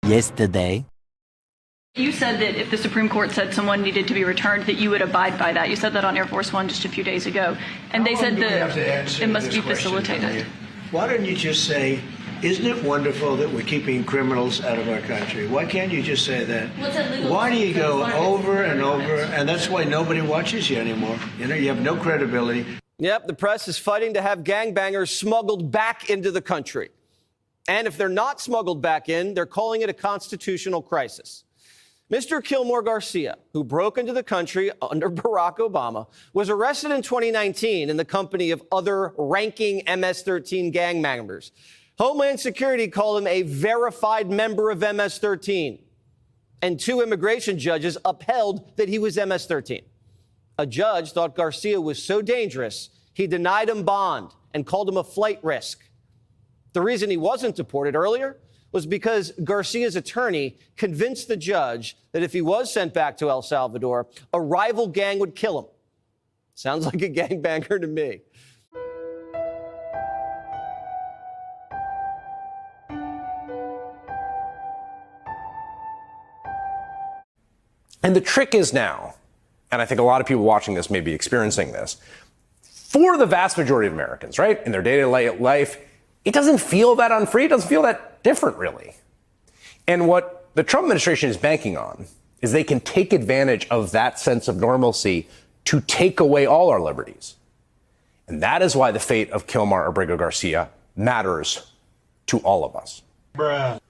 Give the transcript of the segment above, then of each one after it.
yesterday. You said that if the Supreme Court said someone needed to be returned, that you would abide by that. You said that on Air Force One just a few days ago. And they said that it must be facilitated. Why don't you just say, isn't it wonderful that we're keeping criminals out of our country? Why can't you just say that? Why do you go over and over? And that's why nobody watches you anymore. You know, you have no credibility. Yep, the press is fighting to have gangbangers smuggled back into the country. And if they're not smuggled back in, they're calling it a constitutional crisis. Mr. Kilmar Garcia, who broke into the country under Barack Obama, was arrested in 2019 in the company of other ranking MS-13 gang members. Homeland Security called him a verified member of MS-13. And 2 immigration judges upheld that he was MS-13. A judge thought Garcia was so dangerous, he denied him bond and called him a flight risk. The reason he wasn't deported earlier was because Garcia's attorney convinced the judge that if he was sent back to El Salvador, a rival gang would kill him. Sounds like a gangbanger to me. And the trick is now, and I think a lot of people watching this may be experiencing this, for the vast majority of Americans, right, in their day-to-day life, it doesn't feel that unfree. It doesn't feel that different, really. And what the Trump administration is banking on is they can take advantage of that sense of normalcy to take away all our liberties. And that is why the fate of Kilmar Abergo Garcia matters to all of us. And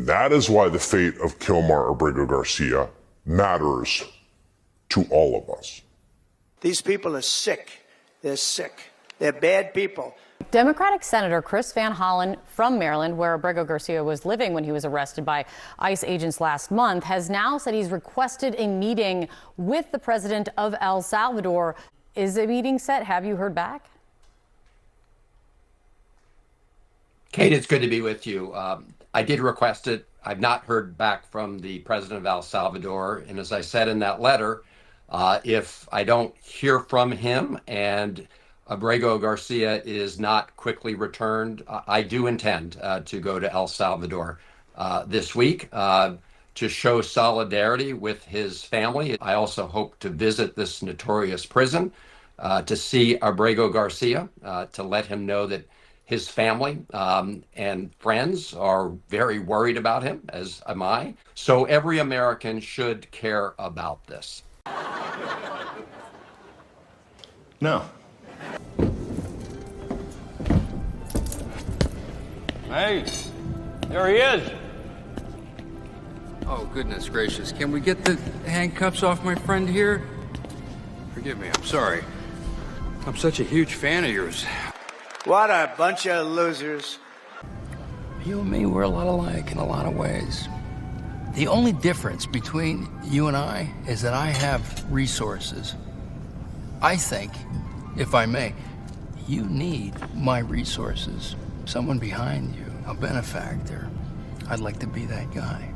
that is why the fate of Kilmar Abergo Garcia matters to all of us. These people are sick. They're sick. They're bad people. Democratic Senator Chris Van Hollen from Maryland, where Abergo Garcia was living when he was arrested by ICE agents last month, has now said he's requested a meeting with the president of El Salvador. Is a meeting set? Have you heard back? Kate, it's good to be with you. I did request it. I've not heard back from the president of El Salvador. And as I said in that letter, if I don't hear from him and Abergo Garcia is not quickly returned, I do intend to go to El Salvador this week to show solidarity with his family. I also hope to visit this notorious prison to see Abergo Garcia, to let him know that his family and friends are very worried about him, as am I. So every American should care about this. No. Hey, there he is. Oh, goodness gracious. Can we get the handcuffs off my friend here? Forgive me, I'm sorry. I'm such a huge fan of yours. What a bunch of losers. You and me, we're a lot alike in a lot of ways. The only difference between you and I is that I have resources. I think, if I may, you need my resources. Someone behind you, a benefactor. I'd like to be that guy.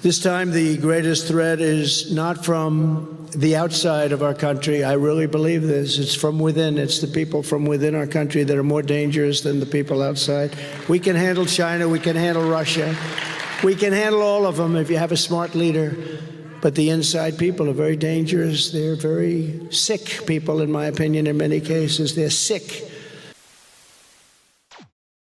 This time, the greatest threat is not from the outside of our country. I really believe this. It's from within. It's the people from within our country that are more dangerous than the people outside. We can handle China. We can handle Russia. We can handle all of them if you have a smart leader. But the inside people are very dangerous. They're very sick people, in my opinion, in many cases. They're sick.